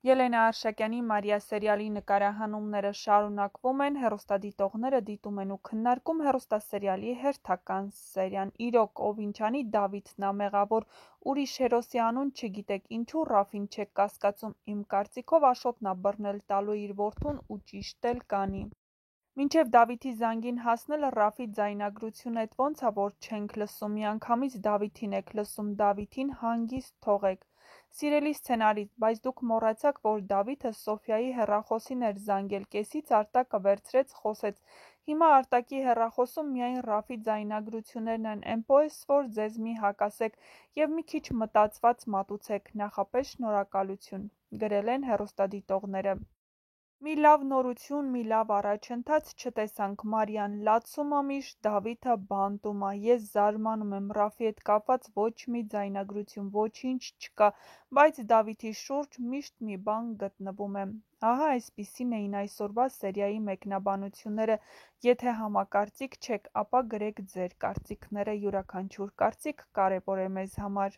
Ելենա Արշակյանի «Մարիա» սերիալի նկարահանումները շարունակվում են, հեռուստադիտողները դիտում են ու քննարկում հեռուստասերիալի հերթական սերիան։ Իրոք, ով ինչ անի, Դավիթն ա մեղավոր, ուրիշ հերոսի անուն չգիտեք, ինչու Ռաֆին չեք կասկածում, իմ կարծիքով Աշոտն ա բռնել տալու իր որդուն ու ճիշտ էլ կանի։ Մինչև Դավիթի զանգին հասնելը Ռաֆի ձայնագրություն էդ ոնց ա որ չենք լսում, միանգամից Դավիթին եք լսում, Դավիթին հանգիստ թողեք։ Սիրելի սցենարիստ, բայց դուք մոռացաք, որ Դավիթը Սոֆյայի հեռախոսին էր զանգել, կեսից Արտակը վերցրեց խոսեց։ Հիմա Արտակի հեռախոսում միայն Ռաֆի ձայնագրություններն են, էնպես որ ձեզ մի հակասեք և մի քիչ մտածված մատուցեք, նախապես շնորհակալություն, գրել են հեռուստադիտողները։ Մի լավ նորություն, մի լավ առաջընթաց չտեսանք, Մարիան լացում ա միշտ, Դավիթը բանտում ա, ես զարմանում եմ, Ռաֆի հետ կապված ոչ մի ձայնագրություն, ոչինչ չկա, բայց Դավիթի շուրջ միշտ մի բան գտնվում է։ Ահա այսպիսին էին այսօրվա սերիայի մեկնաբանությունները, եթե համակարծիք չեք, ապա գրեք ձեր կարծիքները, յուրաքանչյուր կարծիք կարևոր է մեզ համար։